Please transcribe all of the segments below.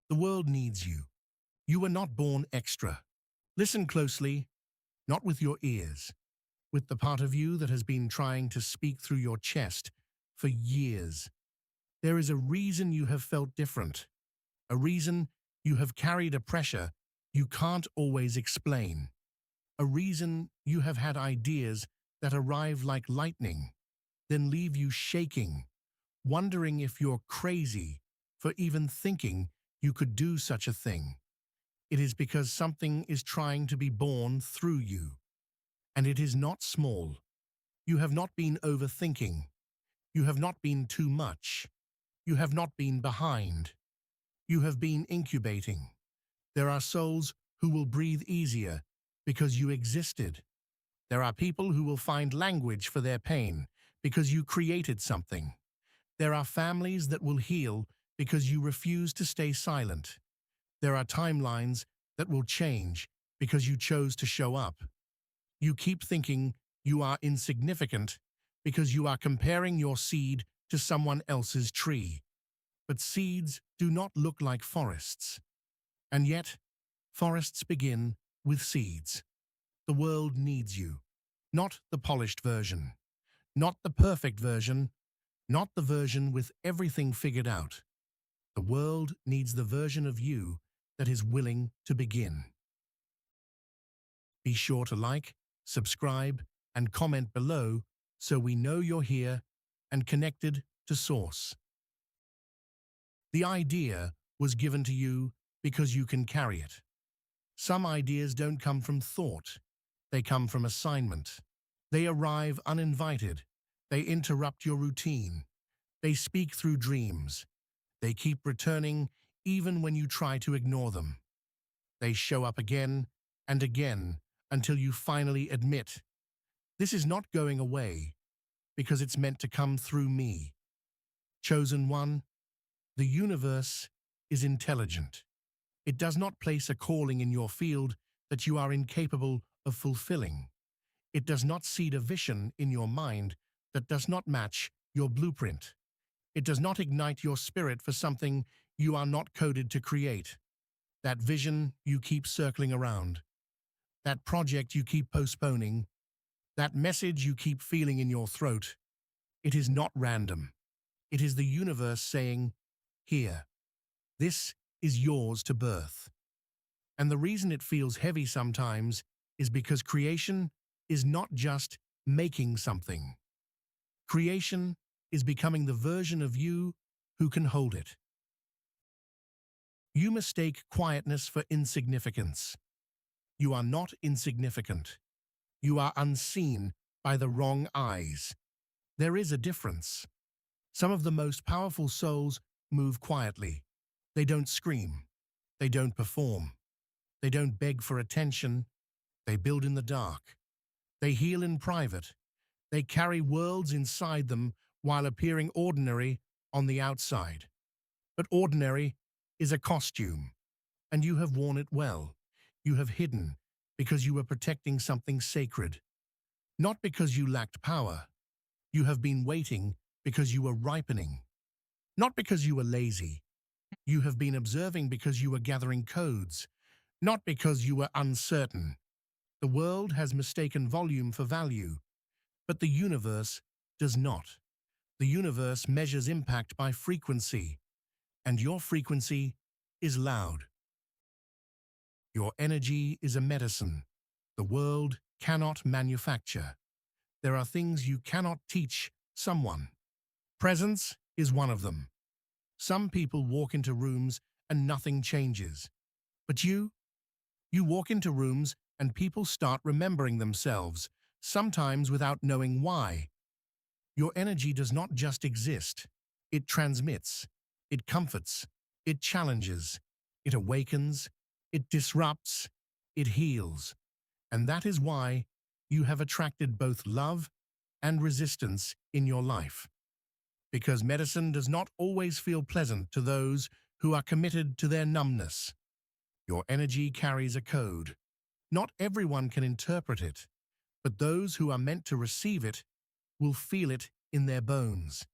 The world needs you. You were not born extra. Listen closely, not with your ears, with the part of you that has been trying to speak through your chest for years. There is a reason you have felt different, a reason you have carried a pressure you can't always explain, a reason you have had ideas that arrive like lightning, then leave you shaking, wondering if you're crazy for even thinking you could do such a thing. It is because something is trying to be born through you. And it is not small. You have not been overthinking. You have not been too much. You have not been behind. You have been incubating. There are souls who will breathe easier because you existed. There are people who will find language for their pain because you created something. There are families that will heal because you refuse to stay silent. There are timelines that will change because you chose to show up. You keep thinking you are insignificant because you are comparing your seed to someone else's tree. But seeds do not look like forests. And yet, forests begin with seeds. The world needs you, not the polished version, not the perfect version, not the version with everything figured out. The world needs the version of you that is willing to begin. Be sure to like, subscribe, and comment below so we know you're here and connected to Source. The idea was given to you because you can carry it. Some ideas don't come from thought. They come from assignment. They arrive uninvited. They interrupt your routine. They speak through dreams. They keep returning even when you try to ignore them. They show up again and again until you finally admit, this is not going away because it's meant to come through me. Chosen one, the universe is intelligent. It does not place a calling in your field that you are incapable of fulfilling. It does not seed a vision in your mind that does not match your blueprint. It does not ignite your spirit for something you are not coded to create. That vision you keep circling around. That project you keep postponing. That message you keep feeling in your throat. It is not random. It is the universe saying, here, this is yours to birth. And the reason it feels heavy sometimes is because creation is not just making something. Creation is becoming the version of you who can hold it. You mistake quietness for insignificance. You are not insignificant. You are unseen by the wrong eyes. There is a difference. Some of the most powerful souls move quietly. They don't scream. They don't perform. They don't beg for attention. They build in the dark. They heal in private. They carry worlds inside them while appearing ordinary on the outside. But ordinary is a costume, and you have worn it well. You have hidden because you were protecting something sacred, not because you lacked power. You have been waiting because you were ripening, not because you were lazy. You have been observing because you were gathering codes, not because you were uncertain. The world has mistaken volume for value, but the universe does not. The universe measures impact by frequency, and your frequency is loud. Your energy is a medicine the world cannot manufacture. There are things you cannot teach someone. Presence is one of them. Some people walk into rooms and nothing changes. But you walk into rooms and people start remembering themselves, sometimes without knowing why. Your energy does not just exist. It transmits. It comforts. It challenges. It awakens. It disrupts. It heals. And that is why you have attracted both love and resistance in your life. Because medicine does not always feel pleasant to those who are committed to their numbness. Your energy carries a code. Not everyone can interpret it, but those who are meant to receive it will feel it in their bones.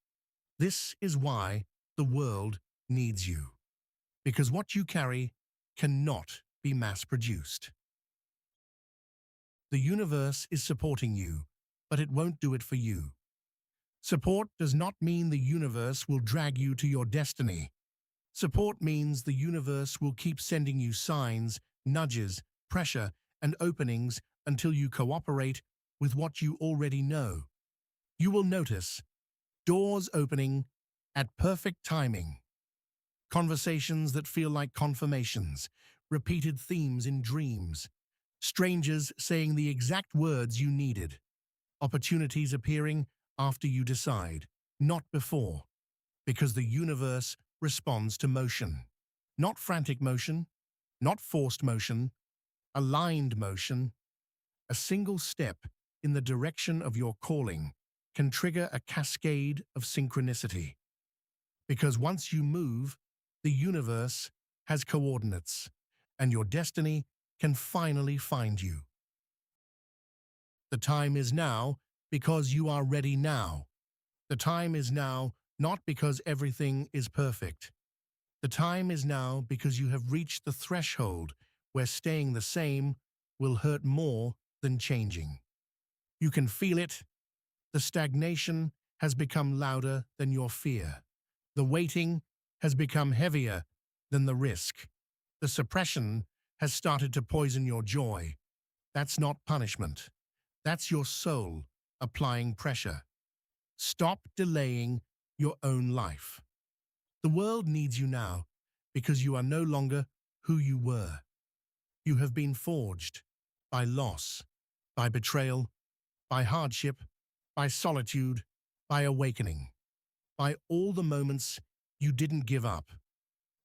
This is why the world needs you. because what you carry cannot be mass-produced. The universe is supporting you, but it won't do it for you. Support does not mean the universe will drag you to your destiny. Support means the universe will keep sending you signs, nudges, pressure, and openings until you cooperate with what you already know. You will notice doors opening at perfect timing, conversations that feel like confirmations, repeated themes in dreams, strangers saying the exact words you needed, opportunities appearing after you decide, not before, because the universe responds to motion. Not frantic motion, not forced motion, aligned motion. A single step in the direction of your calling can trigger a cascade of synchronicity. Because once you move, the universe has coordinates, and your destiny can finally find you. The time is now because you are ready now. The time is now not because everything is perfect. The time is now because you have reached the threshold where staying the same will hurt more than changing. You can feel it. The stagnation has become louder than your fear. The waiting has become heavier than the risk. The suppression has started to poison your joy. That's not punishment. That's your soul applying pressure. Stop delaying your own life. The world needs you now because you are no longer who you were. You have been forged by loss, by betrayal, by hardship, by solitude, by awakening, by all the moments you didn't give up.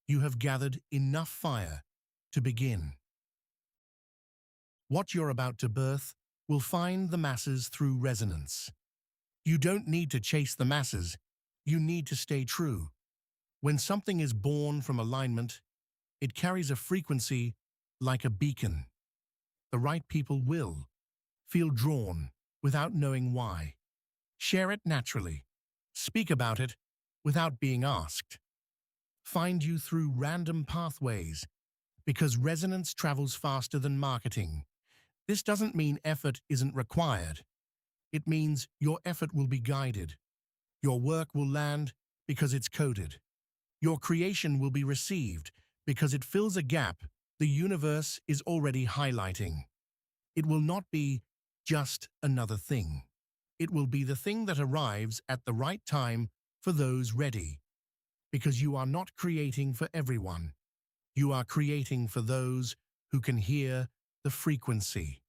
You have gathered enough fire to begin. What you're about to birth will find the masses through resonance. You don't need to chase the masses, you need to stay true. When something is born from alignment, it carries a frequency like a beacon. The right people will feel drawn without knowing why. Share it naturally. Speak about it without being asked. Find you through random pathways because resonance travels faster than marketing. This doesn't mean effort isn't required. It means your effort will be guided. Your work will land because it's coded. Your creation will be received because it fills a gap the universe is already highlighting. It will not be just another thing. It will be the thing that arrives at the right time for those ready. Because you are not creating for everyone. You are creating for those who can hear the frequency.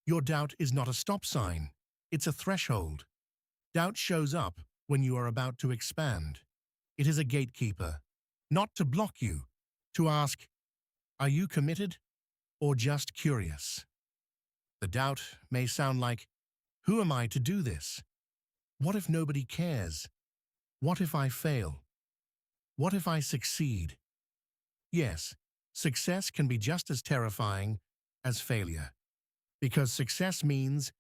Your doubt is not a stop sign. It's a threshold. Doubt shows up when you are about to expand. It is a gatekeeper, not to block you, to ask, are you committed or just curious? The doubt may sound like, who am I to do this? What if nobody cares? What if I fail? What if I succeed? Yes, success can be just as terrifying as failure, because success means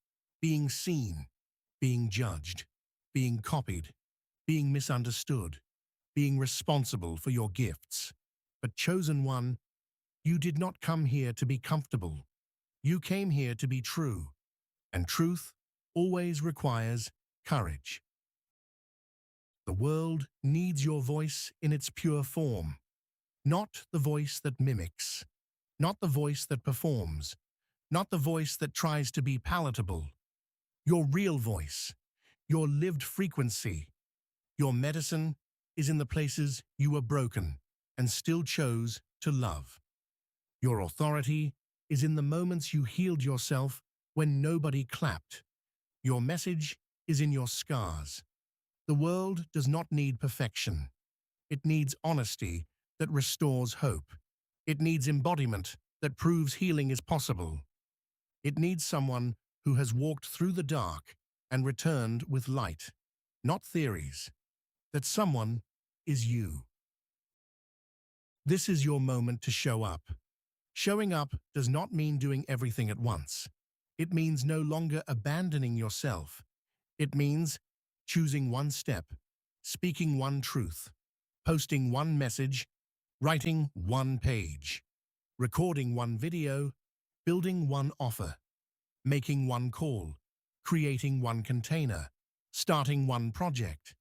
being seen, being judged, being copied, being misunderstood, being responsible for your gifts. But chosen one, you did not come here to be comfortable. You came here to be true, and truth always requires courage. The world needs your voice in its pure form, not the voice that mimics, not the voice that performs, not the voice that tries to be palatable. Your real voice, your lived frequency, your medicine is in the places you were broken and still chose to love. Your authority is in the moments you healed yourself when nobody clapped. Your message is in your scars. The world does not need perfection. It needs honesty that restores hope. It needs embodiment that proves healing is possible. It needs someone who has walked through the dark and returned with light, not theories. That someone is you. This is your moment to show up. Showing up does not mean doing everything at once. It means no longer abandoning yourself. It means choosing one step, speaking one truth, posting one message, writing one page, recording one video, building one offer, making one call, creating one container, starting one project.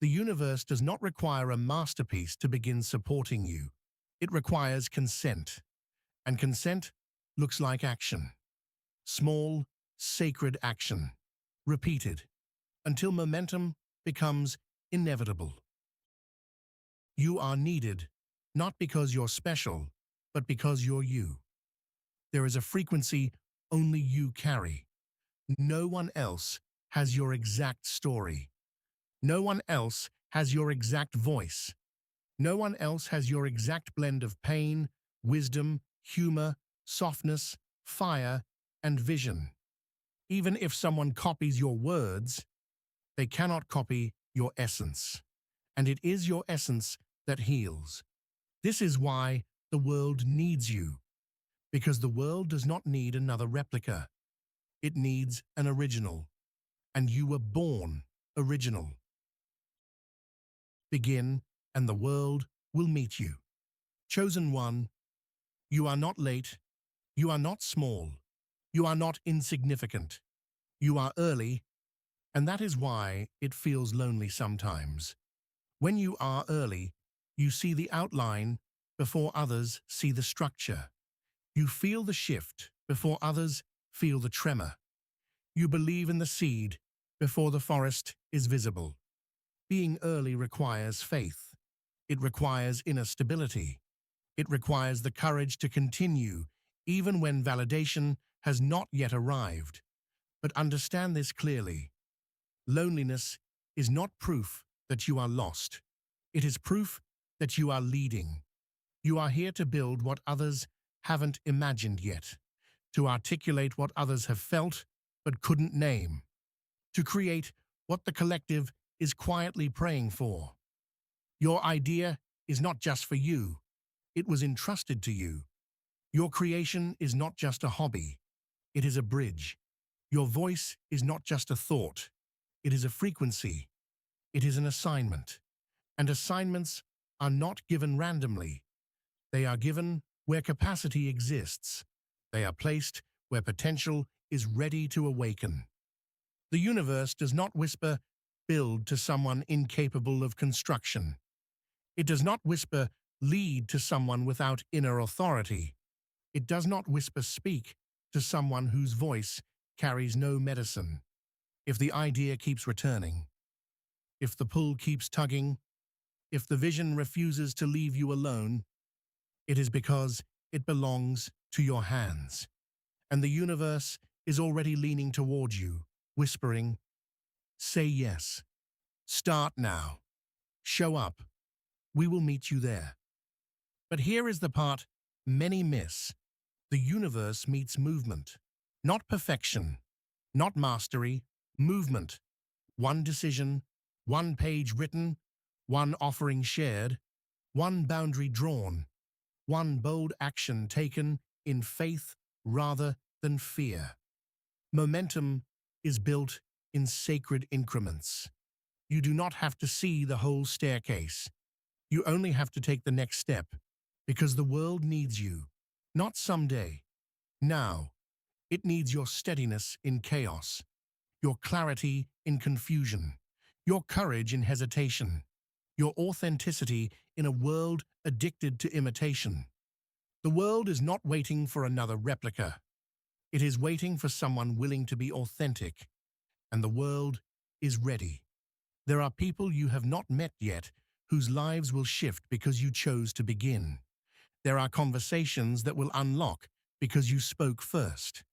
The universe does not require a masterpiece to begin supporting you. It requires consent, and consent looks like action. Small, sacred action, repeated, until momentum becomes inevitable. You are needed, not because you're special, but because you're you. There is a frequency only you carry. No one else has your exact story. No one else has your exact voice. No one else has your exact blend of pain, wisdom, humor, softness, fire, and vision. Even if someone copies your words, they cannot copy your essence. And it is your essence that heals. This is why the world needs you. Because the world does not need another replica. It needs an original. And you were born original. Begin, and the world will meet you. Chosen one, you are not late. You are not small. You are not insignificant. You are early, and that is why it feels lonely sometimes. When you are early, you see the outline before others see the structure. You feel the shift before others feel the tremor. You believe in the seed before the forest is visible. Being early requires faith. It requires inner stability. It requires the courage to continue even when validation has not yet arrived. But understand this clearly. Loneliness is not proof that you are lost. It is proof that you are leading. You are here to build what others haven't imagined yet, to articulate what others have felt but couldn't name, to create what the collective is quietly praying for. Your idea is not just for you. It was entrusted to you. Your creation is not just a hobby. It is a bridge. Your voice is not just a thought. It is a frequency. It is an assignment. And assignments are not given randomly. They are given where capacity exists. They are placed where potential is ready to awaken. The universe does not whisper, "Build" to someone incapable of construction. It does not whisper, "Lead" to someone without inner authority. It does not whisper, "Speak" to someone whose voice carries no medicine. If the idea keeps returning, if the pull keeps tugging, if the vision refuses to leave you alone, it is because it belongs to your hands. And the universe is already leaning toward you, whispering, "Say yes. Start now. Show up. We will meet you there." But here is the part many miss. The universe meets movement. Not perfection, not mastery, movement. One decision, one page written, one offering shared, one boundary drawn, one bold action taken in faith rather than fear. Momentum is built in sacred increments. You do not have to see the whole staircase. You only have to take the next step, because the world needs you, not someday. Now, it needs your steadiness in chaos, your clarity in confusion, your courage in hesitation, your authenticity in a world addicted to imitation. The world is not waiting for another replica. It is waiting for someone willing to be authentic, and the world is ready. There are people you have not met yet whose lives will shift because you chose to begin. There are conversations that will unlock because you spoke first.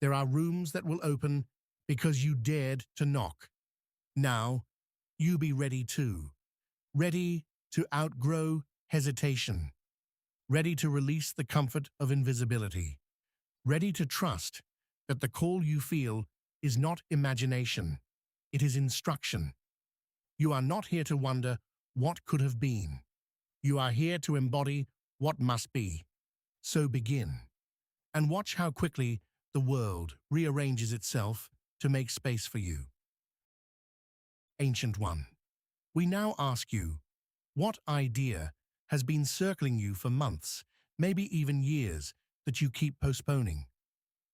There are rooms that will open because you dared to knock. Now, you be ready too. Ready to outgrow hesitation. Ready to release the comfort of invisibility. Ready to trust that the call you feel is not imagination. It is instruction. You are not here to wonder what could have been. You are here to embody what must be. So begin. And watch how quickly the world rearranges itself to make space for you. Ancient One, we now ask you, What idea has been circling you for months, maybe even years, that you keep postponing?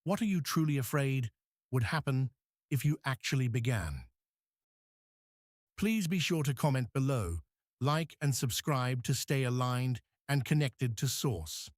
What are you truly afraid would happen if you actually began? Please be sure to comment below, like and subscribe to stay aligned and connected to Source.